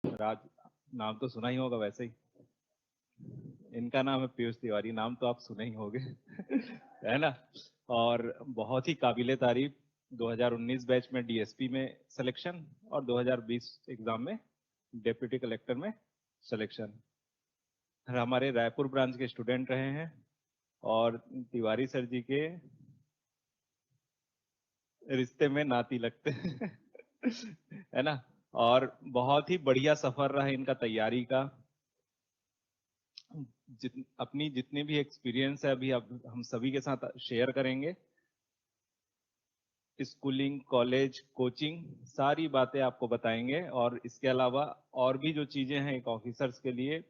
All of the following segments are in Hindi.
राज, नाम तो सुना ही होगा वैसे ही। इनका नाम है पीयूष तिवारी, नाम तो आप सुने ही होंगे है ना। और बहुत ही काबिले तारीफ 2019 बैच में डीएसपी में सिलेक्शन और 2020 एग्जाम में डेप्यूटी कलेक्टर में सिलेक्शन। हमारे रायपुर ब्रांच के स्टूडेंट रहे हैं और तिवारी सर जी के रिश्ते में नाती लगते हैं है ना। और बहुत ही बढ़िया सफर रहा इनका तैयारी का। अपनी जितनी भी एक्सपीरियंस है अभी अब हम सभी के साथ शेयर करेंगे। स्कूलिंग, कॉलेज, कोचिंग, सारी बातें आपको बताएंगे। और इसके अलावा और भी जो चीजें हैं एक ऑफिसर्स के लिए,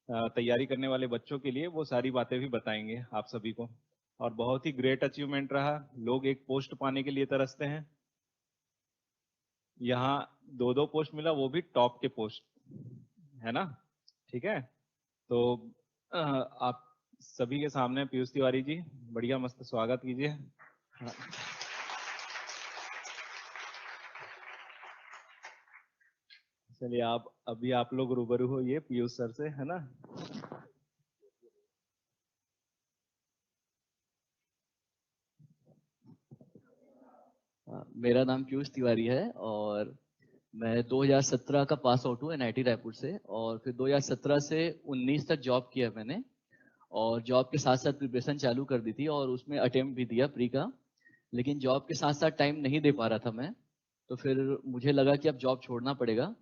तैयारी करने वाले बच्चों के लिए, वो सारी बातें भी बताएंगे आप सभी को। और बहुत ही ग्रेट अचीवमेंट रहा। लोग एक पोस्ट पाने के लिए तरसते हैं, यहाँ दो दो पोस्ट मिला, वो भी टॉप के पोस्ट, है ना। ठीक है, तो आप सभी के सामने पीयूष तिवारी जी, बढ़िया मस्त स्वागत कीजिए। हाँ। चलिए, आप लोग रूबरू हो ये पीयूष सर से, है ना। मेरा नाम पीयूष तिवारी है और मैं 2017 का पास आउट हूँ एनआईटी रायपुर से। और फिर 2017 से 19 तक जॉब किया मैंने, और जॉब के साथ साथ प्रिपरेशन चालू कर दी थी और उसमें अटेम्प्ट भी दिया प्री का। लेकिन जॉब के साथ साथ टाइम नहीं दे पा रहा था मैं, तो फिर मुझे लगा कि अब जॉब छोड़ना पड़ेगा।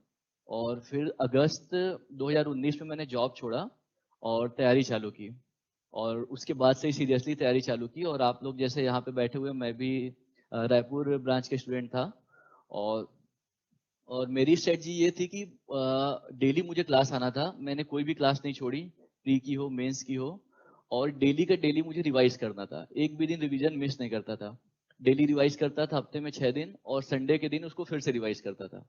और फिर अगस्त 2019 में मैंने जॉब छोड़ा और तैयारी चालू की। और उसके बाद से ही सीरियसली तैयारी चालू की। और आप लोग जैसे यहाँ पे बैठे हुए, मैं भी रायपुर ब्रांच के स्टूडेंट था। और और मेरी स्ट्रेटजी ये थी कि डेली मुझे क्लास आना था। मैंने कोई भी क्लास नहीं छोड़ी, प्री की हो मेंस की हो। और डेली का डेली मुझे रिवाइज करना था, एक भी दिन रिवीजन मिस नहीं करता था। डेली रिवाइज करता था, हफ्ते में 6 दिन, और संडे के दिन उसको फिर से रिवाइज करता था।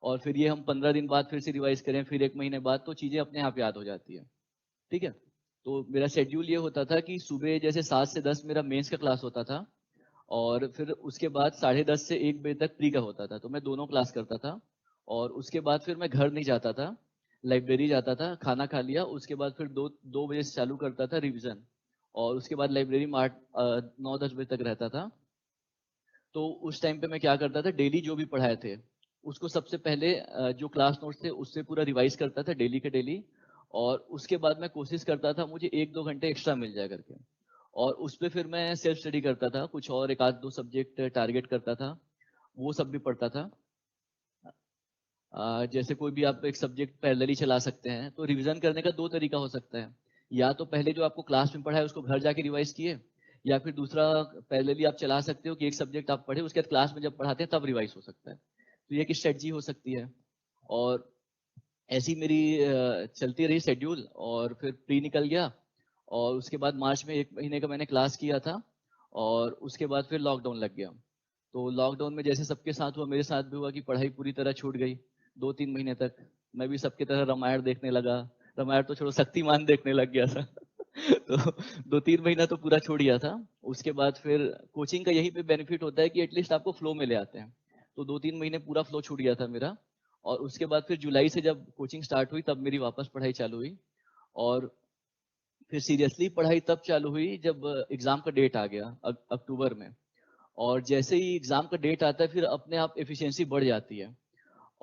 और फिर ये हम 15 दिन बाद फिर से रिवाइज करें, फिर एक महीने बाद, तो चीजें अपने आप याद हो जाती है। ठीक है। तो मेरा शेड्यूल ये होता था कि सुबह जैसे 7 से 10 मेरा मेंस का क्लास होता था, और फिर उसके बाद 10:30 से 1 बजे तक प्री का होता था, तो मैं दोनों क्लास करता था। और उसके बाद फिर मैं घर नहीं जाता था, लाइब्रेरी जाता था, खाना खा लिया, उसके बाद फिर 2 बजे से चालू करता था रिवीजन। और उसके बाद लाइब्रेरी में 9-10 बजे तक रहता था। तो उस टाइम पे मैं क्या करता था, डेली जो भी पढ़ाए थे उसको सबसे पहले जो क्लास नोट्स थे उससे पूरा रिवाइज करता था डेली के डेली। और उसके बाद मैं कोशिश करता था मुझे 1-2 घंटे एक्स्ट्रा मिल जाए करके। और उस पर फिर मैं सेल्फ स्टडी करता था, कुछ और एक आध दो सब्जेक्ट टारगेट करता था, वो सब भी पढ़ता था। जैसे कोई भी आप एक सब्जेक्ट पैरेलली चला सकते हैं, तो रिवीजन करने का दो तरीका हो सकता है। या तो पहले जो आपको क्लास में पढ़ा है उसको घर जाके रिवाइज किए, या फिर दूसरा पैरेलली आप चला सकते हो कि एक सब्जेक्ट आप पढ़े, उसके बाद क्लास में जब पढ़ाते हैं तब रिवाइज हो सकता है। तो ये एक स्ट्रेटजी हो सकती है। और ऐसी मेरी चलती रही शेड्यूल। और फिर प्री निकल गया, और उसके बाद मार्च में 1 महीने का मैंने क्लास किया था। और उसके बाद फिर लॉकडाउन लग गया। तो लॉकडाउन में जैसे सबके साथ हुआ, मेरे साथ भी हुआ कि पढ़ाई पूरी तरह छूट गई 2-3 महीने तक। मैं भी सबके तरह रामायण देखने लगा, रामायण तो छोड़ो, शक्तिमान देखने लग गया था तो 2-3 महीना तो पूरा छूट गया था। उसके बाद फिर कोचिंग का यही पे बेनिफिट होता है कि एटलीस्ट आपको फ्लो में ले आते हैं। तो 2-3 महीने पूरा फ्लो छूट गया था मेरा। और उसके बाद फिर जुलाई से जब कोचिंग स्टार्ट हुई तब मेरी वापस पढ़ाई चालू हुई। और फिर सीरियसली पढ़ाई तब चालू हुई जब एग्जाम का डेट आ गया अक्टूबर में। और जैसे ही एग्जाम का डेट आता है फिर अपने आप एफिशिएंसी बढ़ जाती है।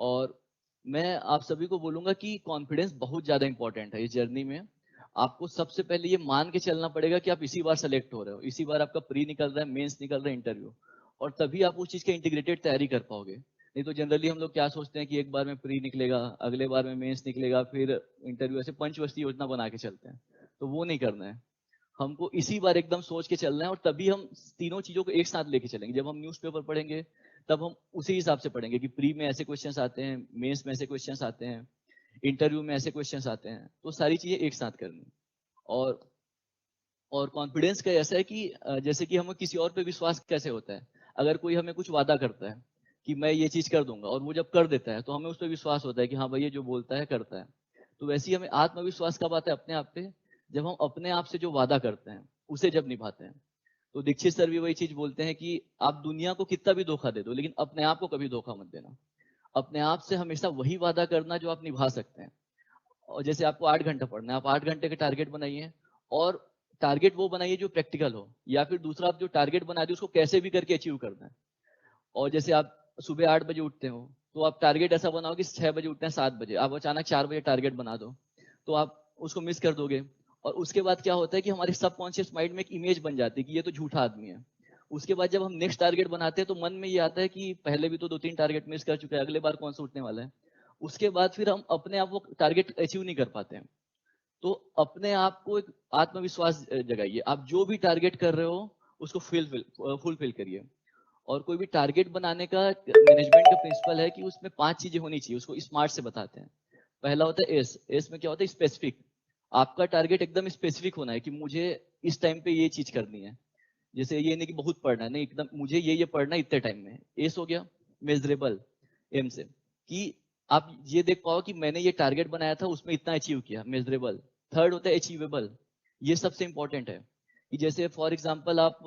और मैं आप सभी को बोलूंगा कि कॉन्फिडेंस बहुत ज्यादा इंपॉर्टेंट है इस जर्नी में। आपको सबसे पहले ये मान के चलना पड़ेगा कि आप इसी बार सेलेक्ट हो रहे हो, इसी बार आपका प्री निकल रहा है, मेंस निकल रहा है, इंटरव्यू। और तभी आप उस चीज के इंटीग्रेटेड तैयारी कर पाओगे। नहीं तो जनरली हम लोग क्या सोचते हैं कि एक बार में प्री निकलेगा, अगले बार में मेंस निकलेगा, फिर इंटरव्यू, ऐसे पंचवर्षीय योजना बना के चलते हैं। तो वो नहीं करना है। हमको इसी बार एकदम सोच के चलना है, और तभी हम तीनों चीजों को एक साथ लेके चलेंगे। जब हम न्यूज़पेपर पढ़ेंगे तब हम उसी हिसाब से पढ़ेंगे कि प्री में ऐसे क्वेश्चंस आते हैं, मेंस में ऐसे क्वेश्चंस आते हैं, इंटरव्यू में ऐसे क्वेश्चंस आते हैं। तो सारी चीजें एक साथ करनी। और और कॉन्फिडेंस का ऐसा है कि जैसे कि हमें किसी और पे विश्वास कैसे होता है, अगर कोई हमें कुछ वादा करता है कि मैं ये चीज कर दूंगा, और वो जब कर देता है तो हमें उस पर विश्वास होता है कि हाँ भाई ये जो बोलता है करता है। तो वैसे ही हमें आत्मविश्वास कब आता है अपने आप पे, जब हम अपने आप से जो वादा करते हैं उसे जब निभाते हैं। तो दीक्षित सर भी वही चीज बोलते हैं कि आप दुनिया को कितना भी धोखा दे दो, लेकिन अपने आप को कभी धोखा मत देना। अपने आप से हमेशा वही वादा करना जो आप निभा सकते हैं। और जैसे आपको 8 घंटा पढ़ना है, आप 8 घंटे का टारगेट बनाइए, और टारगेट वो बनाइए जो प्रैक्टिकल हो, या फिर दूसरा आप जो टारगेट बना दिए उसको कैसे भी करके अचीव करना है। और जैसे आप सुबह 8 बजे उठते हो, तो आप टारगेट ऐसा बनाओ कि 6 बजे उठते हैं, 7 बजे, आप अचानक 4 बजे टारगेट बना दो, तो आप उसको मिस कर दोगे। और उसके बाद क्या होता है कि हमारे सबकॉन्शियस माइंड में एक इमेज बन जाती है कि ये तो झूठा आदमी है। उसके बाद जब हम नेक्स्ट टारगेट बनाते हैं तो मन में ये आता है कि पहले भी तो 2-3 टारगेट मिस कर चुका है, अगले बार कौन सा उठने वाला है। उसके बाद फिर हम अपने आप वो टारगेट अचीव नहीं कर पाते हैं। तो अपने आप को एक आत्मविश्वास जगाइए, आप जो भी टारगेट कर रहे हो उसको फुलफिल करिए। और कोई भी टारगेट बनाने का मैनेजमेंट का प्रिंसिपल है कि उसमें 5 चीजें होनी चाहिए, उसको स्मार्ट से बताते हैं। पहला होता है एस। एस में क्या होता है? स्पेसिफिक। आपका टारगेट एकदम स्पेसिफिक होना है कि मुझे इस टाइम पे ये चीज करनी है। जैसे ये नहीं कि बहुत पढ़ना है, नहीं, एकदम मुझे ये पढ़ना है इतने टाइम में। एस हो गया। मेजरेबल, एम से, कि आप ये देख पाओ कि मैंने ये टारगेट बनाया था उसमें इतना अचीव किया, मेजरेबल। थर्ड होता है अचीवेबल। ये सबसे इंपॉर्टेंट है कि जैसे फॉर एग्जाम्पल आप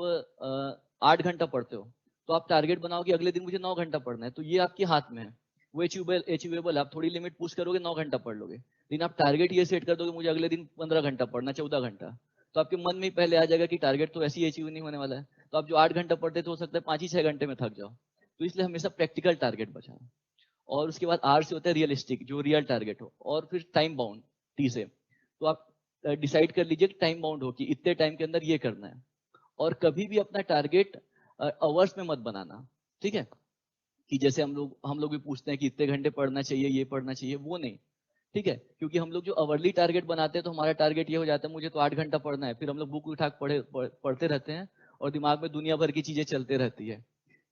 8 घंटा पढ़ते हो, तो आप टारगेट बनाओ कि अगले दिन मुझे 9 घंटा पढ़ना है, तो ये आपके हाथ में है, वो अचीवेबल है। आप थोड़ी लिमिट पुश करोगे, 9 घंटा पढ़ लोगे। लेकिन आप टारगेट ये सेट कर दोगे मुझे अगले दिन 15 घंटा पढ़ना, 14 घंटा, तो आपके मन में ही पहले आ जाएगा कि टारगेट तो ऐसे ही अचीव नहीं होने वाला है। तो आप जो 8 घंटा पढ़ते थे हो सकता है 5 ही 6 घंटे में थक जाओ। तो इसलिए हमेशा प्रैक्टिकल टारगेट बचाओ। और उसके बाद आर से होता है रियलिस्टिक, जो रियल टारगेट हो। और फिर टाइम बाउंड, टी से। तो आप डिसाइड कर लीजिए कि टाइम बाउंड हो कि इतने टाइम के अंदर ये करना है। और कभी भी अपना टारगेट आवर्स में मत बनाना, ठीक है? कि जैसे हम लोग भी पूछते हैं कि इतने घंटे पढ़ना चाहिए, ये पढ़ना चाहिए, वो नहीं, ठीक है? क्योंकि हम लोग जो अवरली टारगेट बनाते हैं तो हमारा टारगेट ये हो जाता है मुझे तो 8 घंटा पढ़ना है, फिर हम लोग बुक उठा पढ़ते रहते हैं, और दिमाग में दुनिया भर की चीजें चलते रहती है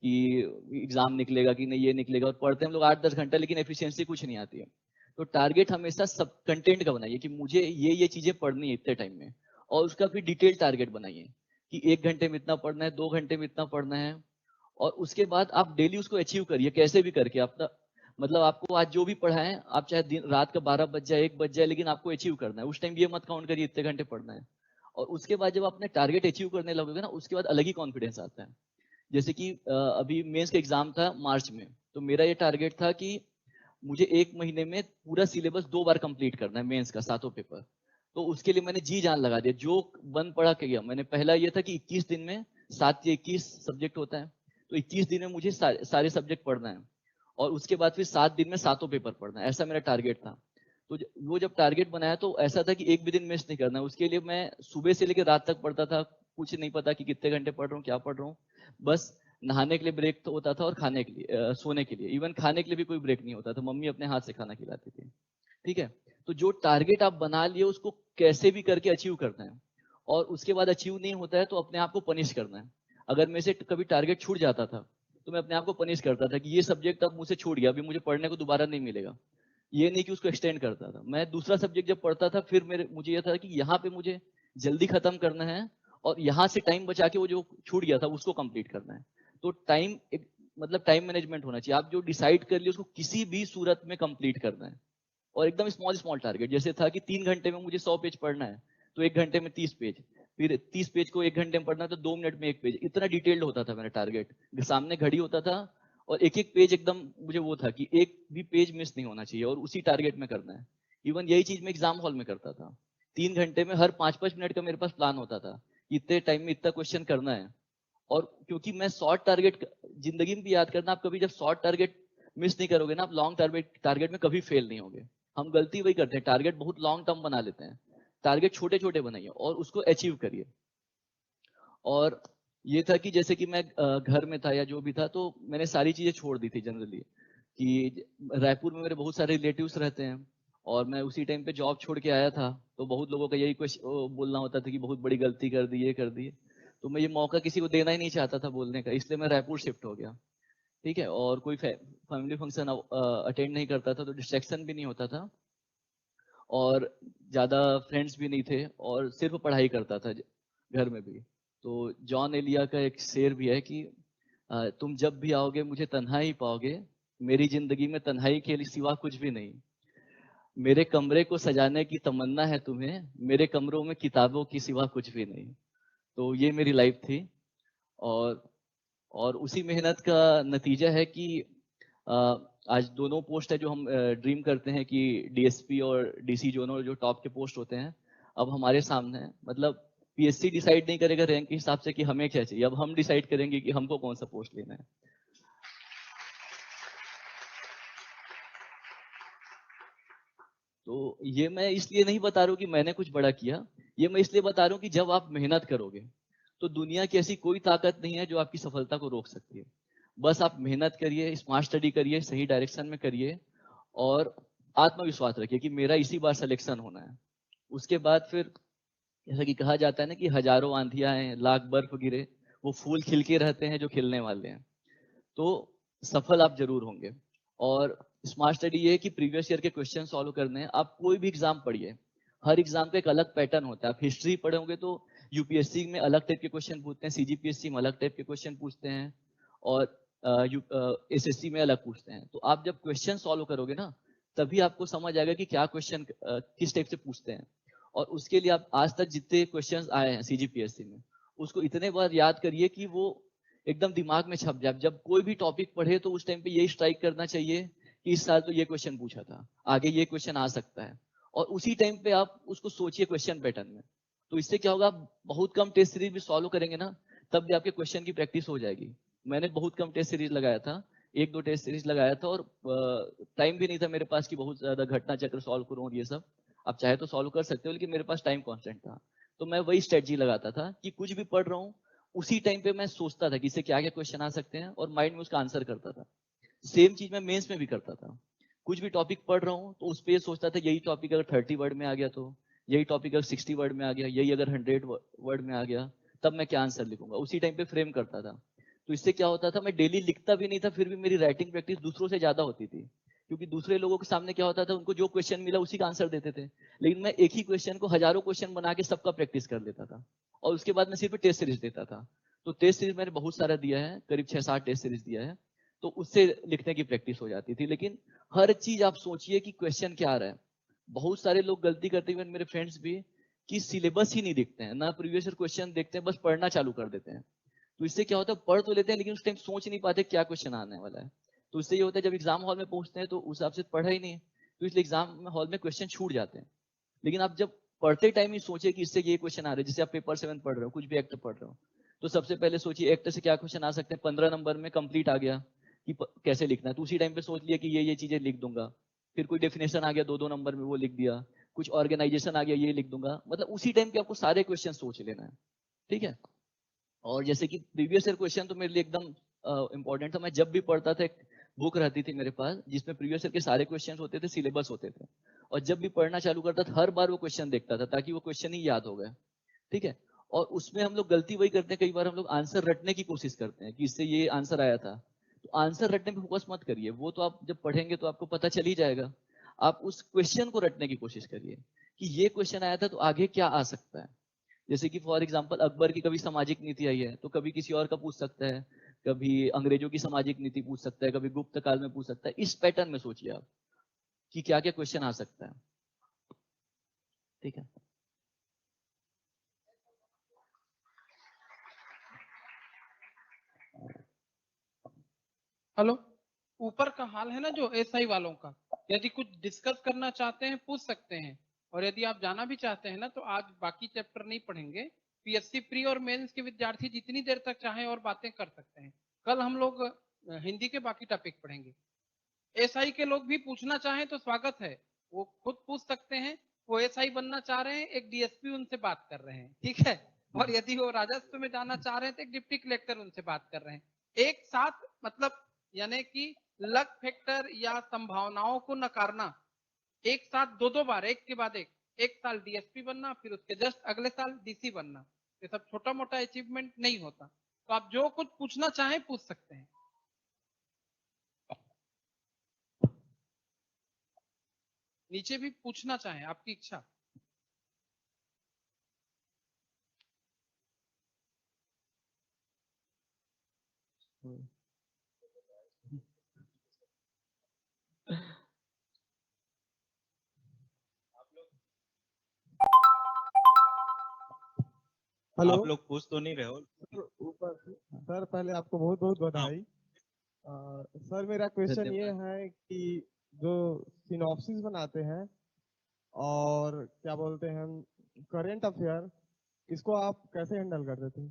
कि एग्जाम निकलेगा कि नहीं, ये निकलेगा, और पढ़ते हैं हम लोग 8-10 घंटा, लेकिन एफिशिएंसी कुछ नहीं आती है। तो टारगेट हमेशा सब कंटेंट का बनाइए कि मुझे ये चीजें पढ़नी है इतने टाइम में, और उसका फिर डिटेल टारगेट बनाइए कि 1 घंटे में इतना पढ़ना है, 2 घंटे में इतना पढ़ना है। और उसके बाद आप डेली उसको अचीव करिए कैसे भी करके। अपना मतलब आपको आज जो भी पढ़ा है, आप चाहे दिन रात का 12 बज जाए, 1 बज जाए, लेकिन आपको अचीव करना है। उस टाइम ये मत काउंट करिए इतने घंटे पढ़ना है। और उसके बाद जब अपने टारगेट अचीव करने लगोगे ना, उसके बाद अलग ही कॉन्फिडेंस आता है। जैसे कि अभी मेंस का एग्जाम था मार्च में, तो मेरा ये टारगेट था कि मुझे 1 महीने में पूरा सिलेबस 2 बार कंप्लीट करना है, मेंस का 7 पेपर। तो उसके लिए मैंने जी जान लगा दिया, जो बन पड़ा किया मैंने। पहला ये था कि 21 दिन में 7 या 21 सब्जेक्ट होता है, तो 21 दिन में मुझे सारे सब्जेक्ट पढ़ना है। और उसके बाद फिर 7 दिन में 7 पेपर पढ़ना है, ऐसा मेरा टारगेट था। तो वो जब टारगेट बनाया तो ऐसा था कि एक भी दिन मिस नहीं करना है। उसके लिए मैं सुबह से लेकर रात तक पढ़ता था, कुछ नहीं पता कि कितने घंटे पढ़ रहा हूँ, क्या पढ़ रहा हूँ। बस नहाने के लिए ब्रेक तो होता था, और खाने के लिए सोने के लिए, इवन खाने के लिए भी कोई ब्रेक नहीं होता था, मम्मी अपने हाथ से खाना खिलाती थी, ठीक है? तो जो टारगेट आप बना लिए उसको कैसे भी करके अचीव करना है। और उसके बाद अचीव नहीं होता है तो अपने आप को पनिश करना है। अगर मेरे से कभी टारगेट छूट जाता था तो मैं अपने आप को पनिश करता था कि ये सब्जेक्ट अब मुझसे छूट गया, अभी मुझे पढ़ने को दोबारा नहीं मिलेगा। ये नहीं कि उसको एक्सटेंड करता था। मैं दूसरा सब्जेक्ट जब पढ़ता था, फिर मुझे यह था कि यहाँ पे मुझे जल्दी खत्म करना है, और यहाँ से टाइम बचा के वो जो छूट गया था उसको कंप्लीट करना है। तो टाइम एक मतलब टाइम मैनेजमेंट होना चाहिए। आप जो डिसाइड कर लिए उसको किसी भी सूरत में कंप्लीट करना है। और एकदम स्मॉल स्मॉल टारगेट, जैसे था कि 3 घंटे में मुझे 100 पेज पढ़ना है, तो 1 घंटे में 30 पेज, फिर 30 पेज को 1 घंटे में पढ़ना है तो 2 मिनट में 1 पेज। इतना डिटेल्ड होता था मेरा टारगेट। सामने घड़ी होता था, और एक एक पेज एकदम मुझे वो था कि एक भी पेज मिस नहीं होना चाहिए, और उसी टारगेट में करना है। इवन यही चीज मैं एग्जाम हॉल में करता था। 3 घंटे में हर 5-5 मिनट का मेरे पास प्लान होता था, इतने टाइम में इतना क्वेश्चन करना है। और क्योंकि मैं शॉर्ट टारगेट, जिंदगी में भी याद करना, आप कभी जब शॉर्ट टारगेट मिस नहीं करोगे ना, आप लॉन्ग टारगेट में कभी फेल नहीं होगे। हम गलती वही करते हैं, टारगेट बहुत लॉन्ग टर्म बना लेते हैं। टारगेट छोटे छोटे बनाइए और उसको अचीव करिए। और ये था कि जैसे कि मैं घर में था या जो भी था, तो मैंने सारी चीजें छोड़ दी थी जनरली। कि रायपुर में मेरे बहुत सारे रिलेटिव्स रहते हैं, और मैं उसी टाइम पे जॉब छोड़ के आया था, तो बहुत लोगों का यही बोलना होता था कि बहुत बड़ी गलती कर दी, ये कर दी। तो मैं ये मौका किसी को देना ही नहीं चाहता था बोलने का, इसलिए मैं रायपुर शिफ्ट हो गया, ठीक है? और कोई फैमिली फंक्शन अटेंड नहीं करता था, तो डिस्ट्रैक्शन भी नहीं होता था, और ज्यादा फ्रेंड्स भी नहीं थे, और सिर्फ पढ़ाई करता था घर में भी। तो जॉन एलिया का एक शेर भी है कि तुम जब भी आओगे मुझे तन्हा ही पाओगे, मेरी जिंदगी में तन्हाई के सिवा कुछ भी नहीं। मेरे कमरे को सजाने की तमन्ना है तुम्हें, मेरे कमरों में किताबों की सिवा कुछ भी नहीं। तो ये मेरी लाइफ थी। और और उसी मेहनत का नतीजा है कि आज दोनों पोस्ट है जो हम ड्रीम करते हैं कि डीएसपी और डीसी दोनों जो टॉप के पोस्ट होते हैं अब हमारे सामने है। मतलब पीएससी डिसाइड नहीं करेगा रैंक के हिसाब से कि हमें क्या चाहिए, अब हम डिसाइड करेंगे कि हमको कौन सा पोस्ट लेना है। तो ये मैं इसलिए नहीं बता रहा हूँ कि मैंने कुछ बड़ा किया, ये मैं इसलिए बता रहा हूँ कि जब आप मेहनत करोगे तो दुनिया की ऐसी कोई ताकत नहीं है जो आपकी सफलता को रोक सकती है। बस आप मेहनत करिए, स्मार्ट स्टडी करिए, सही डायरेक्शन में करिए और आत्मविश्वास रखिए कि मेरा इसी बार सिलेक्शन होना है। उसके बाद फिर जैसा कि कहा जाता है ना कि हजारों आंधियां आए, लाख बर्फ गिरे, वो फूल खिल के रहते हैं जो खिलने वाले हैं। तो सफल आप जरूर होंगे। और स्मार्ट स्टडी ये है कि प्रीवियस ईयर के क्वेश्चन सॉल्व करने हैं। आप कोई भी एग्जाम पढ़िए, हर एग्जाम का एक अलग पैटर्न होता है। आप हिस्ट्री पढ़ोगे तो यूपीएससी में अलग टाइप के क्वेश्चन पूछते हैं, सीजीपीएससी में अलग टाइप के क्वेश्चन पूछते हैं और एसएससी में अलग पूछते हैं। तो आप जब क्वेश्चन सॉल्व करोगे ना तभी आपको समझ आएगा कि क्या क्वेश्चन किस टाइप से पूछते हैं। और उसके लिए आप आज तक जितने क्वेश्चन आए हैं सीजीपीएससी में उसको इतने बार याद करिए कि वो एकदम दिमाग में छप जाए। जब कोई भी टॉपिक पढ़े तो उस टाइम पे यही स्ट्राइक करना चाहिए कि इस साल तो ये क्वेश्चन पूछा था, आगे ये क्वेश्चन आ सकता है। और उसी टाइम पे आप उसको सोचिए क्वेश्चन पैटर्न में। तो इससे क्या होगा, आप बहुत कम टेस्ट सीरीज भी सॉल्व करेंगे ना तब भी आपके क्वेश्चन की प्रैक्टिस हो जाएगी। मैंने बहुत कम टेस्ट सीरीज लगाया था, एक दो टेस्ट सीरीज लगाया था और टाइम भी नहीं था मेरे पास कि बहुत ज्यादा घटना चक्र सॉल्व करूं और ये सब। आप चाहे तो सॉल्व कर सकते हो लेकिन मेरे पास टाइम कॉन्स्टेंट था। तो मैं वही स्ट्रेटजी लगाता था कि कुछ भी पढ़ रहा हूँ उसी टाइम पे मैं सोचता था कि इससे क्या क्या क्वेश्चन आ सकते हैं और माइंड में उसका आंसर करता था। सेम चीज मैं मेंस में भी करता था। कुछ भी टॉपिक पढ़ रहा हूँ तो उस पर सोचता था यही टॉपिक अगर 30 वर्ड में आ गया तो, यही टॉपिक अगर 60 वर्ड में आ गया, यही अगर 100 वर्ड में आ गया तब मैं क्या आंसर लिखूंगा, उसी टाइम पे फ्रेम करता था। तो इससे क्या होता था, मैं डेली लिखता भी नहीं था फिर भी मेरी राइटिंग प्रैक्टिस दूसरों से ज्यादा होती थी। क्योंकि दूसरे लोगों के सामने क्या होता था, उनको जो क्वेश्चन मिला उसी का आंसर देते थे, लेकिन मैं एक ही क्वेश्चन को हजारों क्वेश्चन बना के सबका प्रैक्टिस कर लेता था। और उसके बाद मैं सिर्फ टेस्ट सीरीज देता था। तो टेस्ट सीरीज मैंने बहुत सारा दिया है, करीब 6-7 टेस्ट सीरीज दिया है। तो उससे लिखने की प्रैक्टिस हो जाती थी। लेकिन हर चीज आप सोचिए कि क्वेश्चन क्या आ रहा है। बहुत सारे लोग गलती करते हैं, मेरे फ्रेंड्स भी, कि सिलेबस ही नहीं देखते हैं, ना प्रीवियस ईयर क्वेश्चन देखते हैं, बस पढ़ना चालू कर देते हैं। तो इससे क्या होता है, पढ़ तो लेते हैं लेकिन उस टाइम सोच नहीं पाते क्या क्वेश्चन आने वाला है। तो इससे ये होता है जब एग्जाम हॉल में पहुंचते हैं तो उस हिसाब से पढ़ा ही नहीं, तो इसलिए एग्जाम हॉल में क्वेश्चन छूट जाते हैं। लेकिन आप जब पढ़ते टाइम ही सोचे कि इससे ये क्वेश्चन आ रहे हैं, जैसे आप पेपर 7 पढ़ रहे हो, कुछ भी एक्ट पढ़ रहे हो, तो सबसे पहले सोचिए एक्ट से क्या क्वेश्चन आ सकते हैं। 15 नंबर में कंप्लीट आ गया कि कैसे लिखना है, तो उसी टाइम पे सोच लिया कि ये चीजें लिख दूंगा। फिर कोई डेफिनेशन आ गया 2-2 नंबर में, वो लिख दिया। कुछ ऑर्गेनाइजेशन आ गया, ये लिख दूंगा। मतलब उसी टाइम पे आपको सारे क्वेश्चन सोच लेना है। ठीक है। और जैसे कि प्रीवियस ईयर क्वेश्चन तो मेरे लिए एकदम इंपॉर्टेंट था। मैं जब भी पढ़ता था, एक बुक रहती थी मेरे पास जिसमें प्रीवियस ईयर के सारे क्वेश्चन होते थे, सिलेबस होते थे। और जब भी पढ़ना चालू करता था हर बार वो क्वेश्चन देखता था ताकि वो क्वेश्चन ही याद हो गए। ठीक है। और उसमें हम लोग गलती वही करते हैं, कई बार हम लोग आंसर रटने की कोशिश करते हैं कि इससे ये आंसर आया था। तो आंसर रटने पे फोकस मत करिए, वो तो आप जब पढ़ेंगे तो आपको पता चल ही जाएगा। आप उस क्वेश्चन को रटने की कोशिश करिए कि ये क्वेश्चन आया था तो आगे क्या आ सकता है। जैसे कि फॉर एग्जाम्पल अकबर की कभी सामाजिक नीति आई है तो कभी किसी और का पूछ सकता है, कभी अंग्रेजों की सामाजिक नीति पूछ सकता है, कभी गुप्त काल में पूछ सकता है। इस पैटर्न में सोचिए आप कि क्या क्या क्वेश्चन आ सकता है। ठीक है। हेलो, ऊपर का हाल है ना जो एसआई वालों का, यदि कुछ डिस्कस करना चाहते हैं पूछ सकते हैं। और यदि आप जाना भी चाहते हैं ना तो आज बाकी चैप्टर नहीं पढ़ेंगे। पीएससी प्री और मेंस के विद्यार्थी जितनी देर तक चाहे और बातें कर सकते हैं। कल हम लोग हिंदी के बाकी टॉपिक पढ़ेंगे। एसआई के लोग भी पूछना चाहें तो स्वागत है, वो खुद पूछ सकते हैं। वो एसआई बनना चाह रहे हैं, एक डीएसपी उनसे बात कर रहे हैं, ठीक है। और यदि वो राजस्व में जाना चाह रहे हैं तो एक डिप्टी कलेक्टर उनसे बात कर रहे हैं। एक साथ मतलब यानी कि लक फैक्टर या संभावनाओं को नकारना, एक साथ दो दो बार एक के बाद एक साल डीएसपी बनना, फिर उसके जस्ट अगले साल डीसी बनना, ये सब छोटा मोटा अचीवमेंट नहीं होता। तो आप जो कुछ पूछना चाहें पूछ सकते हैं। नीचे भी पूछना चाहें, आपकी इच्छा। हेलो आप लोग पूछ तो नहीं रहे हो? ऊपर सर, पहले आपको बहुत बहुत हाँ। बधाई। सर मेरा क्वेश्चन ये धन्यवाद। है कि जो सिनॉप्सिस बनाते हैं और क्या बोलते हैं करंट अफेयर, इसको आप कैसे हैंडल करते थे?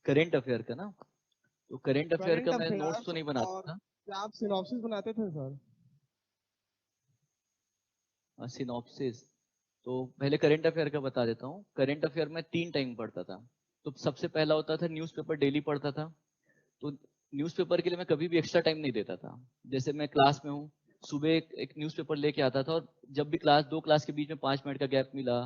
करेंट अफेयर का ना, तो करेंट अफेयर करंट का मैं नोट्स तो अफेयर्स नहीं और बनाता क्या आप सिनॉप्सिस बनाते थे सर? था। सिनॉप्सिस तो पहले करंट अफेयर का बता देता हूँ। करंट अफेयर में 3 टाइम पढ़ता था। तो सबसे पहला होता था न्यूज़पेपर, डेली पढ़ता था। तो न्यूज़पेपर के लिए मैं कभी भी एक्स्ट्रा टाइम नहीं देता था। जैसे मैं क्लास में हूँ, सुबह एक न्यूज़पेपर लेके आता था, और जब भी दो क्लास के बीच में 5 मिनट का गैप मिला,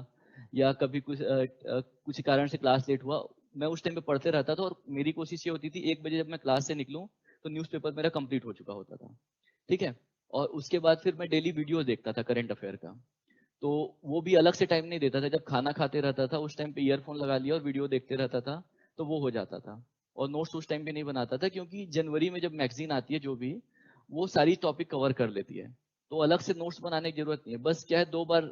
या कभी कुछ कारण से क्लास लेट हुआ, मैं उस टाइम पे पढ़ते रहता था। और मेरी कोशिश ये होती थी 1 बजे जब मैं क्लास से निकलूं तो न्यूज़पेपर मेरा कंप्लीट हो चुका होता था। ठीक है। और उसके बाद फिर मैं डेली वीडियो देखता था करंट अफेयर का। तो वो भी अलग से टाइम नहीं देता था। जब खाना खाते रहता था उस टाइम पे ईयरफोन लगा लिया और वीडियो देखते रहता था, तो वो हो जाता था। और नोट्स उस टाइम पे नहीं बनाता था, क्योंकि जनवरी में जब मैगजीन आती है जो भी, वो सारी टॉपिक कवर कर लेती है। तो अलग से नोट्स बनाने की जरूरत नहीं है। बस क्या है, 2 बार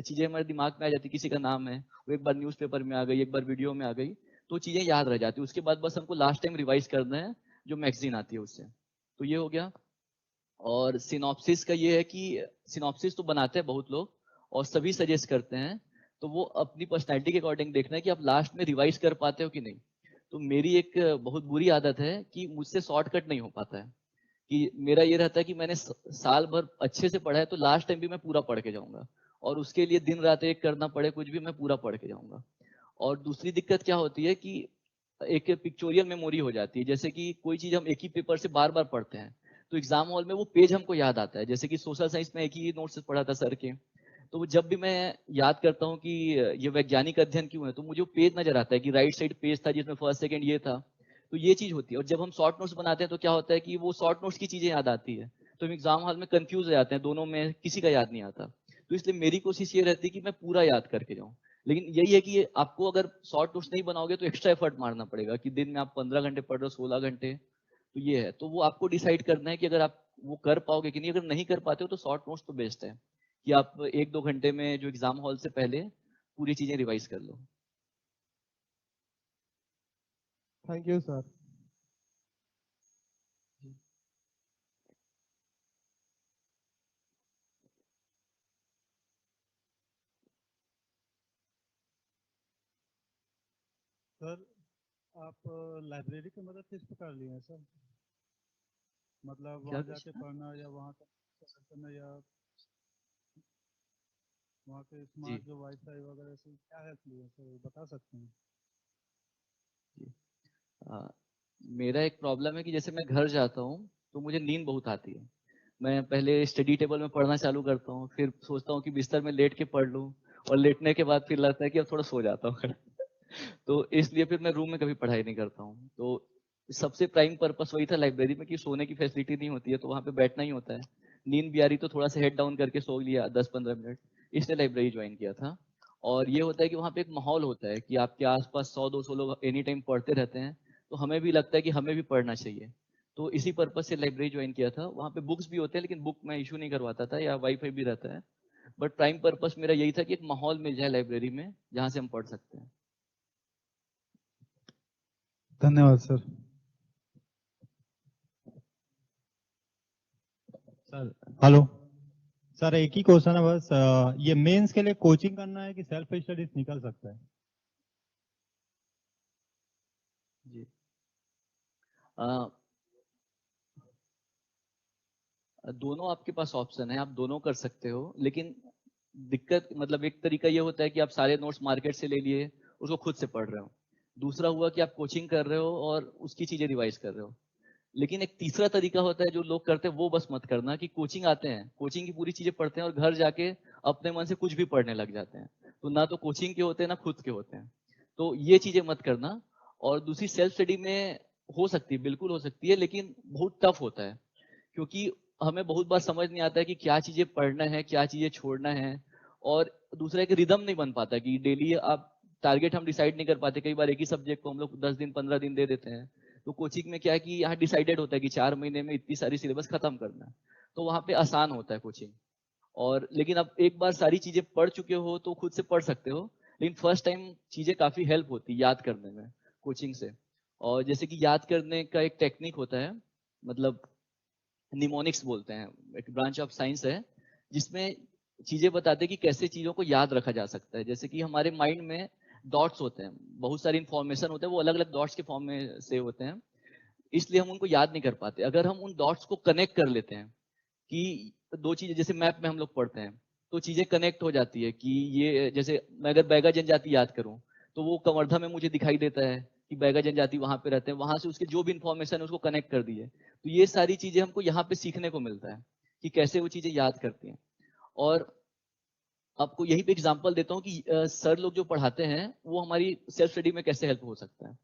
चीजें हमारे दिमाग में आ जाती, किसी का नाम है वो एक बार न्यूज़पेपर में आ गई, एक बार वीडियो में आ गई, तो चीजें याद रह जाती। उसके बाद बस हमको लास्ट टाइम रिवाइज करना है जो मैगजीन आती है उससे। तो ये हो गया। और सिनॉप्सिस का ये है कि सिनॉप्सिस तो बनाते हैं बहुत लोग और सभी सजेस्ट करते हैं। तो वो अपनी पर्सनैलिटी के अकॉर्डिंग देखना है कि आप लास्ट में रिवाइज कर पाते हो कि नहीं। तो मेरी एक बहुत बुरी आदत है कि मुझसे शॉर्टकट नहीं हो पाता है। कि मेरा ये रहता है कि मैंने साल भर अच्छे से पढ़ा है, तो लास्ट टाइम भी मैं पूरा पढ़ के जाऊंगा। और उसके लिए दिन रात एक करना पड़े कुछ भी, मैं पूरा पढ़ के जाऊंगा। और दूसरी दिक्कत क्या होती है कि एक पिक्चोरियल मेमोरी हो जाती है। जैसे कि कोई चीज हम एक ही पेपर से बार बार पढ़ते हैं, तो एग्जाम हॉल में वो पेज हमको याद आता है। जैसे कि सोशल साइंस में एक ही नोट से पढ़ा था सर के, तो वो जब भी मैं याद करता हूँ कि ये वैज्ञानिक अध्ययन क्यों है, तो मुझे वो पेज नजर आता है कि राइट साइड पेज था जिसमें फर्स्ट सेकंड ये था। तो ये चीज होती है। और जब हम शॉर्ट नोट्स बनाते हैं तो क्या होता है कि वो शॉर्ट नोट्स की चीजें याद आती है, तो हम एग्जाम हॉल में कंफ्यूज हो जाते हैं, दोनों में किसी का याद नहीं आता। तो इसलिए मेरी कोशिश ये रहती है कि मैं पूरा याद करके जाऊँ। लेकिन यही है कि आपको अगर शॉर्ट नोट्स नहीं बनाओगे तो एक्स्ट्रा एफर्ट मारना पड़ेगा, कि दिन में आप 15 घंटे पढ़ रहे हो, 16 घंटे। तो ये है, तो वो आपको डिसाइड करना है कि अगर आप वो कर पाओगे कि नहीं। अगर नहीं कर पाते हो तो शॉर्ट नोट्स तो बेस्ट है, कि आप 1-2 घंटे में जो एग्जाम हॉल से पहले पूरी चीजें रिवाइज कर लो। Thank you sir. सर आप लाइब्रेरी की मदद किस प्रकार लिए हैं सर? मतलब क्या वहाँ जाके क्वेश्चन है? पढ़ना या वहाँ का करना या वहाँ के जी स्मार्ट जो वाईफाई वगैरह से क्या हेल्प लिए सर, बता सकते हैं? जी। आ, मेरा एक प्रॉब्लम है कि जैसे मैं घर जाता हूँ तो मुझे नींद बहुत आती है। मैं पहले स्टडी टेबल में पढ़ना चालू करता हूँ, फिर सोचता हूँ कि बिस्तर में लेट के पढ़ लूँ, और लेटने के बाद फिर लगता है कि अब थोड़ा सो जाता हूँ। तो इसलिए फिर मैं रूम में कभी पढ़ाई नहीं करता हूँ। तो सबसे प्राइम पर्पस वही था लाइब्रेरी में, कि सोने की फैसिलिटी नहीं होती है तो वहाँ पे बैठना ही होता है। नींद भी आ रही तो थोड़ा सा हेड डाउन करके सो लिया 10-15 मिनट, इसलिए लाइब्रेरी ज्वाइन किया था। और ये होता है कि वहाँ पे एक माहौल होता है कि आपके आसपास 100-200 लोग एनी टाइम पढ़ते रहते हैं, तो हमें भी लगता है कि हमें भी पढ़ना चाहिए। तो इसी पर्पज से लाइब्रेरी ज्वाइन किया था। वहाँ पे बुक्स भी होते हैं, लेकिन बुक मैं इशू नहीं करवाता था, या वाईफाई भी रहता है। बट प्राइम पर्पस मेरा यही था कि एक माहौल मिल जाए लाइब्रेरी में जहाँ से हम पढ़ सकते हैं। धन्यवाद सर। सर हेलो सर, एक ही क्वेश्चन है बस। ये मेंस के लिए कोचिंग करना है कि सेल्फ स्टडीज निकल सकता है? जी। आ, दोनों आपके पास ऑप्शन है, आप दोनों कर सकते हो। लेकिन दिक्कत मतलब एक तरीका ये होता है कि आप सारे नोट्स मार्केट से ले लिए, उसको खुद से पढ़ रहे हो। दूसरा हुआ कि आप कोचिंग कर रहे हो और उसकी चीजें रिवाइज कर रहे हो। लेकिन एक तीसरा तरीका होता है जो लोग करते हैं, वो बस मत करना, कि कोचिंग आते हैं, कोचिंग की पूरी चीजें पढ़ते हैं और घर जाके अपने मन से कुछ भी पढ़ने लग जाते हैं। तो ना तो कोचिंग के होते हैं ना खुद के होते हैं। तो ये चीजें मत करना। और दूसरी, सेल्फ स्टडी में हो सकती है, बिल्कुल हो सकती है, लेकिन बहुत टफ होता है। क्योंकि हमें बहुत बार समझ नहीं आता है कि क्या चीजें पढ़ना है, क्या चीजें छोड़ना है। और दूसरा, एक रिदम नहीं बन पाता कि डेली आप टारगेट हम डिसाइड नहीं कर पाते। कई बार एक ही सब्जेक्ट को हम लोग 10 दिन 15 दिन दे देते हैं। तो कोचिंग में क्या है कि यहाँ डिसाइडेड होता है कि 4 महीने में इतनी सारी सिलेबस खत्म करना है, तो वहाँ पे आसान होता है कोचिंग। और लेकिन अब एक बार सारी चीजें पढ़ चुके हो तो खुद से पढ़ सकते हो, लेकिन फर्स्ट टाइम चीजें काफी हेल्प होती है याद करने में कोचिंग से। और जैसे कि याद करने का एक टेक्निक होता है, मतलब निमोनिक्स बोलते हैं, एक ब्रांच ऑफ साइंस है जिसमें चीजें बताते हैं कि कैसे चीजों को याद रखा जा सकता है। जैसे कि हमारे माइंड में डॉट्स होते हैं, बहुत सारी इंफॉर्मेशन होते हैं, वो अलग अलग डॉट्स के फॉर्म में से होते हैं, इसलिए हम उनको याद नहीं कर पाते। अगर हम उन डॉट्स को कनेक्ट कर लेते हैं कि दो चीजें, जैसे मैप में हम लोग पढ़ते हैं तो चीजें कनेक्ट हो जाती है कि ये, जैसे मैं अगर बैगा जनजाति याद करूं तो वो कवर्धा में मुझे दिखाई देता है कि बैगा जनजाति वहां पे रहते हैं, वहां से उसके जो भी इंफॉर्मेशन है उसको कनेक्ट कर दिए। तो ये सारी चीजें हमको यहाँ पे सीखने को मिलता है कि कैसे वो चीजें याद करती हैं। और आपको यही पे एग्जांपल देता हूँ कि सर लोग जो पढ़ाते हैं वो हमारी सेल्फ स्टडी में कैसे हेल्प हो सकता है।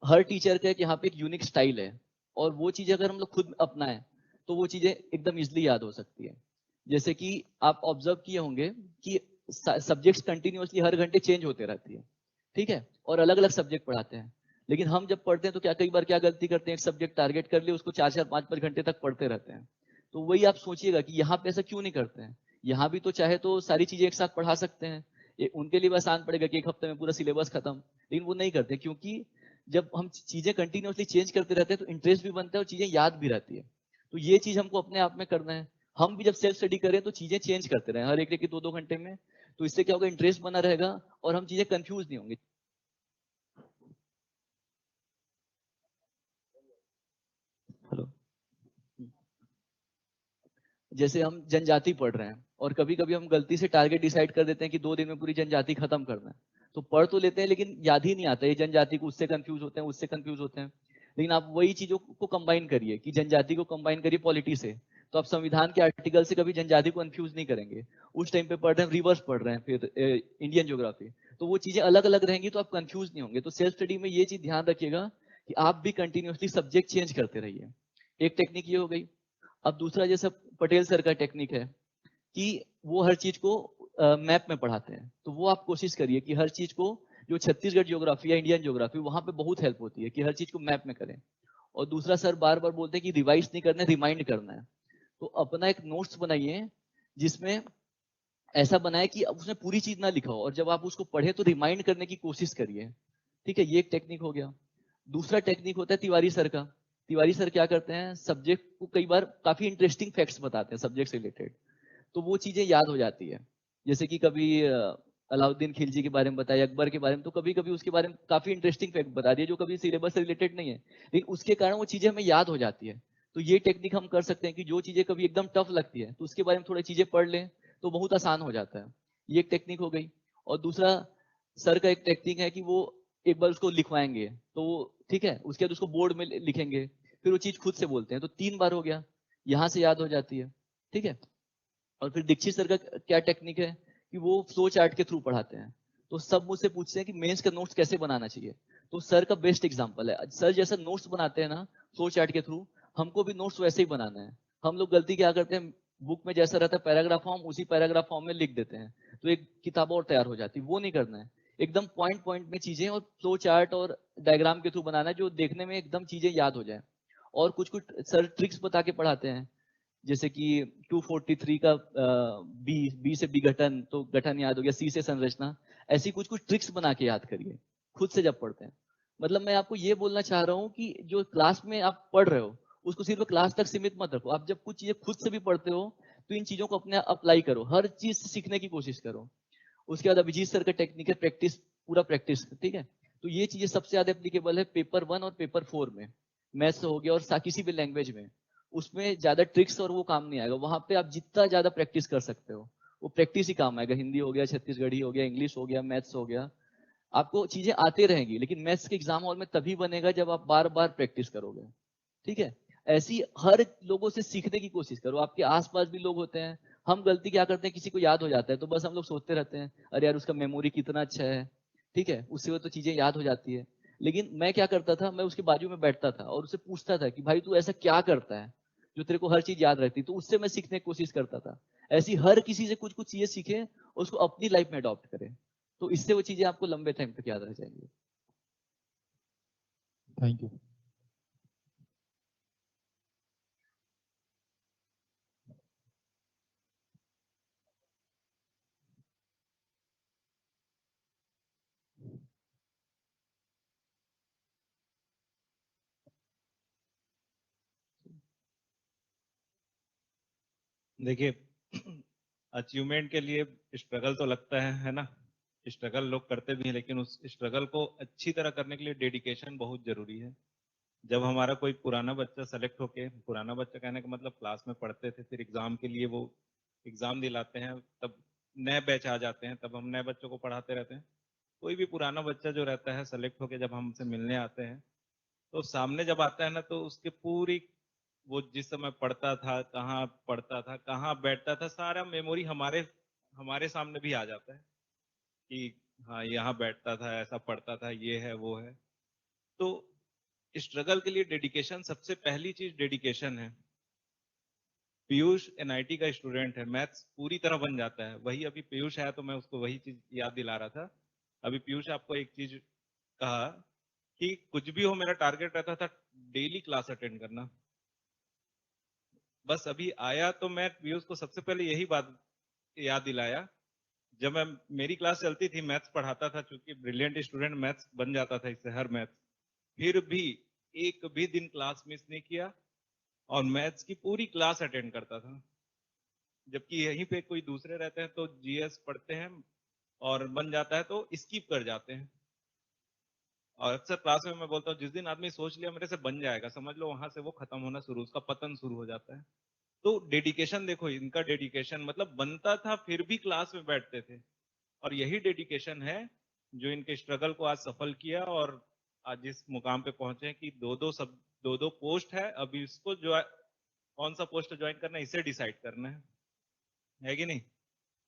हर टीचर का एक यहाँ पे एक यूनिक स्टाइल है, और वो चीजें अगर हम लोग खुद अपनाएं तो वो चीजें एकदम इजिली याद हो सकती है। जैसे कि आप ऑब्जर्व किए होंगे कि सब्जेक्ट्स कंटिन्यूअसली हर घंटे चेंज होते रहती है, ठीक है, और अलग अलग सब्जेक्ट पढ़ाते हैं। लेकिन हम जब पढ़ते हैं तो क्या कई बार क्या गलती करते हैं, एक सब्जेक्ट टारगेट कर लिए, उसको 4-4, 5-5 घंटे तक पढ़ते रहते हैं। तो वही आप सोचिएगा कि यहाँ पे ऐसा क्यों नहीं करते हैं। यहाँ भी तो चाहे तो सारी चीजें एक साथ पढ़ा सकते हैं, उनके लिए भी आसान पड़ेगा कि एक हफ्ते में पूरा सिलेबस खत्म, लेकिन वो नहीं करते, क्योंकि जब हम चीजें कंटिन्यूअसली चेंज करते रहते हैं तो इंटरेस्ट भी बनता है और चीजें याद भी रहती है। तो ये चीज हमको अपने आप में करना है। हम भी जब सेल्फ स्टडी करें तो चीजें चेंज करते रहे हर एक 2-2 घंटे में, तो इससे क्या होगा, इंटरेस्ट बना रहेगा और हम चीजें कंफ्यूज नहीं होंगे। हेलो, जैसे हम जनजाति पढ़ रहे हैं और कभी कभी हम गलती से टारगेट डिसाइड कर देते हैं कि 2 दिन में पूरी जनजाति खत्म करना है, तो पढ़ तो लेते हैं लेकिन याद ही नहीं आता, ये जनजाति को उससे कंफ्यूज होते हैं, उससे कंफ्यूज होते हैं। लेकिन आप वही चीजों को कंबाइन करिए कि जनजाति को कंबाइन करिए पॉलिटी से, तो आप संविधान के आर्टिकल से कभी जनजाति को कंफ्यूज नहीं करेंगे। उस टाइम पे पढ़ रहे हैं, रिवर्स पढ़ रहे हैं, फिर इंडियन ज्योग्राफी, तो वो चीजें अलग अलग रहेंगी तो आप कंफ्यूज नहीं होंगे। तो सेल्फ स्टडी में ये चीज ध्यान रखिएगा कि आप भी कंटिन्यूसली सब्जेक्ट चेंज करते रहिए। एक टेक्निक ये हो गई। अब दूसरा, जैसा पटेल सर का टेक्निक है कि वो हर चीज को मैप में पढ़ाते हैं, तो वो आप कोशिश करिए कि हर चीज को, जो छत्तीसगढ़ ज्योग्राफी या इंडियन ज्योग्राफी, वहां पे बहुत हेल्प होती है कि हर चीज को मैप में करें। और दूसरा, सर बार बार बोलते हैं कि रिवाइज नहीं करना है, रिमाइंड करना है। तो अपना एक नोट्स बनाइए जिसमें ऐसा बनाए कि अब उसमें पूरी चीज ना लिखा हो, और जब आप उसको पढ़े तो रिमाइंड करने की कोशिश करिए। ठीक है, ये एक टेक्निक हो गया। दूसरा टेक्निक होता है तिवारी सर का। तिवारी सर क्या करते हैं, सब्जेक्ट को कई बार काफी इंटरेस्टिंग फैक्ट्स बताते हैं सब्जेक्ट से रिलेटेड, तो वो चीजें याद हो जाती है। जैसे कि कभी अलाउद्दीन खिलजी के बारे में बताया, अकबर के बारे में, तो कभी कभी उसके बारे में काफी इंटरेस्टिंग फैक्ट बता दिए जो कभी सिलेबस से रिलेटेड नहीं है, लेकिन उसके कारण वो चीजें हमें याद हो जाती है। तो ये टेक्निक हम कर सकते हैं कि जो चीजें कभी एकदम टफ लगती है तो उसके बारे में थोड़ी चीजें पढ़ लें तो बहुत आसान हो जाता है। ये एक टेक्निक हो गई। और दूसरा, सर का एक टेक्निक है कि वो एक बार उसको लिखवाएंगे तो ठीक है, उसके बाद उसको बोर्ड में लिखेंगे, फिर वो चीज खुद से बोलते हैं, तो 3 बार हो गया, यहाँ से याद हो जाती है। ठीक है। और फिर दीक्षित सर का क्या टेक्निक है कि वो फ्लो चार्ट के थ्रू पढ़ाते हैं। तो सब मुझसे पूछते हैं कि मेंस का नोट्स कैसे बनाना चाहिए, तो सर का बेस्ट एग्जांपल है। सर जैसा नोट्स बनाते हैं ना फ्लो चार्ट के थ्रू, हमको भी नोट्स वैसे ही बनाना है। हम लोग गलती क्या करते हैं, बुक में जैसा रहता है पैराग्राफ फॉर्म, उसी पैराग्राफ फॉर्म में लिख देते हैं, तो एक किताब और तैयार हो जाती है। वो नहीं करना है, एकदम पॉइंट पॉइंट में चीजें और फ्लो चार्ट और डायग्राम के थ्रू बनाना है जो देखने में एकदम चीजें याद हो जाए। और कुछ कुछ सर ट्रिक्स बता के पढ़ाते हैं, जैसे कि 243 का बी से विघटन, तो गठन याद हो गया, सी से संरचना, ऐसी कुछ कुछ ट्रिक्स बना के याद करिए खुद से जब पढ़ते हैं। मतलब मैं आपको ये बोलना चाह रहा हूँ कि जो क्लास में आप पढ़ रहे हो उसको सिर्फ क्लास तक सीमित मत रखो। आप जब कुछ चीजें खुद से भी पढ़ते हो तो इन चीजों को अपने अप्लाई करो, हर चीज से सीखने की कोशिश करो। उसके बाद अभिजीत सर का टेक्निक है प्रैक्टिस, पूरा प्रैक्टिस, ठीक है। तो ये चीजें सबसे ज्यादा एप्लीकेबल है पेपर 1 और पेपर 4 में, मैथ्स हो गया और किसी भी लैंग्वेज में। उसमें ज्यादा ट्रिक्स और वो काम नहीं आएगा, वहां पे आप जितना ज्यादा प्रैक्टिस कर सकते हो वो प्रैक्टिस ही काम आएगा। हिंदी हो गया, छत्तीसगढ़ी हो गया, इंग्लिश हो गया, मैथ्स हो गया, आपको चीजें आते रहेंगी। लेकिन मैथ्स के एग्जाम हॉल में तभी बनेगा जब आप बार बार प्रैक्टिस करोगे। ठीक है। ऐसी हर लोगों से सीखने की कोशिश करो। आपके आसपास भी लोग होते हैं, हम गलती क्या करते हैं, किसी को याद हो जाता है तो बस हम लोग सोचते रहते हैं अरे यार उसका मेमोरी कितना अच्छा है, ठीक है, उससे वो तो चीजें याद हो जाती है। लेकिन मैं क्या करता था, मैं उसके बाजू में बैठता था और उससे पूछता था कि भाई तू ऐसा क्या करता है जो तेरे को हर चीज याद रहती, तो उससे मैं सीखने की कोशिश करता था। ऐसी हर किसी से कुछ कुछ चीजें सीखे और उसको अपनी लाइफ में अडॉप्ट करें, तो इससे वो चीजें आपको लंबे टाइम तक याद रह जाएंगी। Thank you. देखिए अचीवमेंट के लिए स्ट्रगल तो लगता है ना, स्ट्रगल लोग करते भी हैं, लेकिन उस स्ट्रगल को अच्छी तरह करने के लिए डेडिकेशन बहुत जरूरी है। जब हमारा कोई पुराना बच्चा सेलेक्ट होके, पुराना बच्चा कहने का मतलब क्लास में पढ़ते थे, फिर एग्जाम के लिए वो एग्जाम दिलाते हैं, तब नए बैच आ जाते हैं, तब हम नए बच्चों को पढ़ाते रहते हैं। कोई भी पुराना बच्चा जो रहता है सेलेक्ट होके जब हमसे मिलने आते हैं, तो सामने जब आता है ना, तो उसके पूरी वो जिस समय पढ़ता था, कहाँ बैठता था, सारा मेमोरी हमारे हमारे सामने भी आ जाता है कि हाँ यहाँ बैठता था, ऐसा पढ़ता था, ये है वो है। तो स्ट्रगल के लिए डेडिकेशन, सबसे पहली चीज डेडिकेशन है। पीयूष एनआईटी का स्टूडेंट है, मैथ्स पूरी तरह बन जाता है। वही अभी पीयूष आया तो मैं उसको वही चीज याद दिला रहा था। अभी पीयूष आपको एक चीज कहा कि कुछ भी हो, मेरा टारगेट रहता था डेली क्लास अटेंड करना। बस अभी आया तो मैं पीयूष को सबसे पहले यही बात याद दिलाया। जब मैं मेरी क्लास चलती थी, मैथ्स पढ़ाता था, चूंकि ब्रिलियंट स्टूडेंट, मैथ्स बन जाता था इससे हर मैथ्स, फिर भी एक भी दिन क्लास मिस नहीं किया और मैथ्स की पूरी क्लास अटेंड करता था। जबकि यहीं पे कोई दूसरे रहते हैं तो जीएस पढ़ते हैं और बन जाता है तो स्किप कर जाते हैं। और अक्सर क्लास में मैं बोलता हूँ, जिस दिन आदमी सोच लिया मेरे से बन जाएगा, समझ लो वहां से वो खत्म होना शुरू, उसका पतन शुरू हो जाता है। तो डेडिकेशन देखो, इनका डेडिकेशन मतलब बनता था फिर भी क्लास में बैठते थे, और यही डेडिकेशन है जो इनके स्ट्रगल को आज सफल किया और आज जिस मुकाम पे पहुंचे कि दो दो पोस्ट है। अभी इसको जो कौन सा पोस्ट ज्वाइन करना है इसे डिसाइड करना है कि नहीं।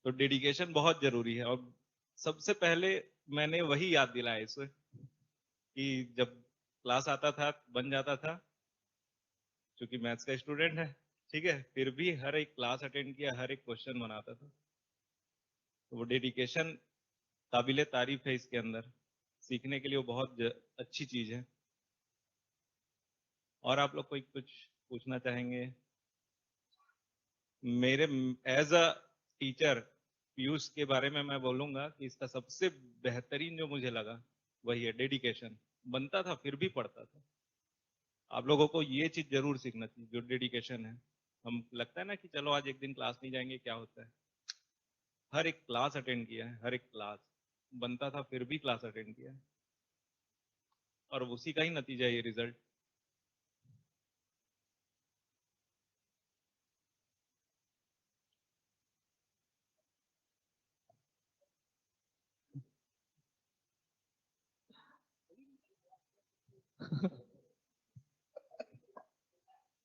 तो डेडिकेशन बहुत जरूरी है। और सबसे पहले मैंने वही याद दिलाया इसे कि जब क्लास आता था बन जाता था, क्योंकि मैथ्स का स्टूडेंट है, ठीक है, फिर भी हर एक क्लास अटेंड किया, हर एक क्वेश्चन बनाता था। तो वो डेडिकेशन काबिले तारीफ है, इसके अंदर सीखने के लिए वो बहुत अच्छी चीज है। और आप लोग कोई कुछ पूछना चाहेंगे? मेरे एज अ टीचर पीयूष के बारे में मैं बोलूंगा कि इसका सबसे बेहतरीन जो मुझे लगा वही है डेडिकेशन। बनता था फिर भी पढ़ता था। आप लोगों को ये चीज जरूर सीखना चाहिए, जो डेडिकेशन है। हम लगता है ना कि चलो आज एक दिन क्लास नहीं जाएंगे, क्या होता है, हर एक क्लास अटेंड किया है, हर एक क्लास बनता था फिर भी क्लास अटेंड किया है, और उसी का ही नतीजा ये रिजल्ट।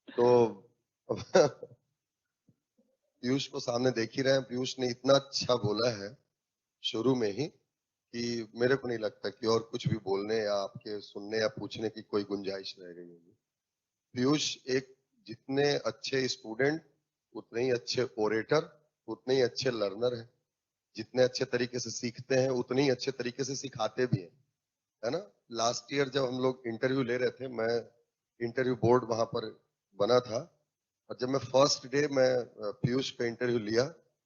तो पीयूष को सामने देख ही रहे हैं। पीयूष ने इतना अच्छा बोला है शुरू में ही कि मेरे को नहीं लगता कि और कुछ भी बोलने या आपके सुनने या पूछने की कोई गुंजाइश रह गई होगी। पीयूष एक जितने अच्छे स्टूडेंट, उतने ही अच्छे ओरेटर, उतने ही अच्छे लर्नर है। जितने अच्छे तरीके से सीखते हैं उतने ही अच्छे तरीके से सिखाते भी हैं, है ना। लास्ट ईयर जब हम लोग इंटरव्यू ले रहे थे, मैं इंटरव्यू बोर्ड वहां पर बना था, और जब मैं फर्स्ट डे मैं पीयूष का इंटरव्यू लिया,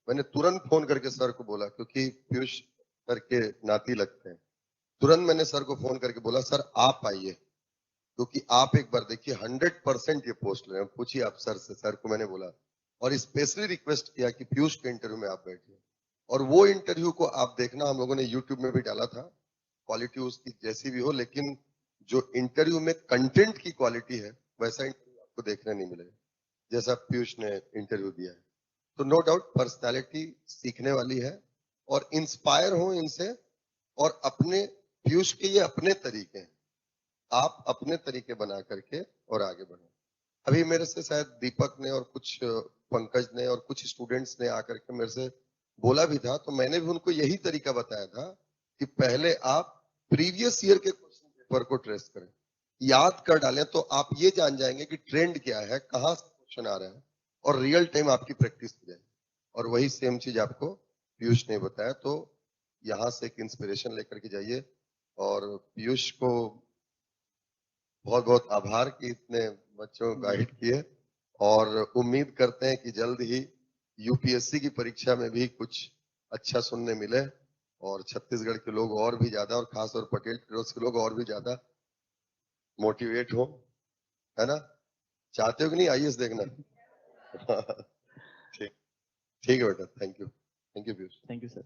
मैंने तुरंत फोन करके सर को बोला, क्योंकि पीयूष सर के नाती लगते हैं। तुरंत मैंने सर को फोन करके बोला, सर आप आइए, क्योंकि आप एक बार देखिए 100% ये पोस्ट ले। पूछिए आप सर से, सर को मैंने बोला, और स्पेशली रिक्वेस्ट किया कि पीयूष के इंटरव्यू में आप बैठिए। और वो इंटरव्यू को आप देखना, हम लोगों ने यूट्यूब में भी डाला था, क्वालिटी उसकी जैसी भी हो, लेकिन जो इंटरव्यू में कंटेंट की क्वालिटी है वैसा इंटरव्यू आपको देखने नहीं मिलेगा जैसा पीयूष ने इंटरव्यू दिया है। तो नो डाउट पर्सनालिटी सीखने वाली है, और इंस्पायर हो इनसे, और अपने पीयूष के ये अपने तरीके हैं, आप अपने तरीके बना करके और आगे बढ़ो। अभी मेरे से शायद दीपक ने और कुछ पंकज ने और कुछ स्टूडेंट्स ने आकर के मेरे से बोला भी था, तो मैंने भी उनको यही तरीका बताया था कि पहले आप प्रीवियस ईयर के क्वेश्चन पेपर को ट्रेस करें, याद कर डालें, तो आप ये जान जाएंगे कि ट्रेंड क्या है, कहाँ से क्वेश्चन आ रहा है, और रियल टाइम आपकी प्रैक्टिस हो जाए। और वही सेम चीज आपको पीयूष ने बताया। तो यहाँ से एक इंस्पिरेशन लेकर के जाइए। और पीयूष को बहुत बहुत आभार कि इतने बच्चों को गाइड किए, और उम्मीद करते हैं कि जल्द ही यूपीएससी की परीक्षा में भी कुछ अच्छा सुनने मिले, और छत्तीसगढ़ के लोग और भी ज्यादा, और खासतौर पटेल ट्रस्ट के लोग और भी ज्यादा मोटिवेट हो, है ना। चाहते हो कि नहीं आईएएस देखना? ठीक है बेटा, thank you Piyush. Thank you sir.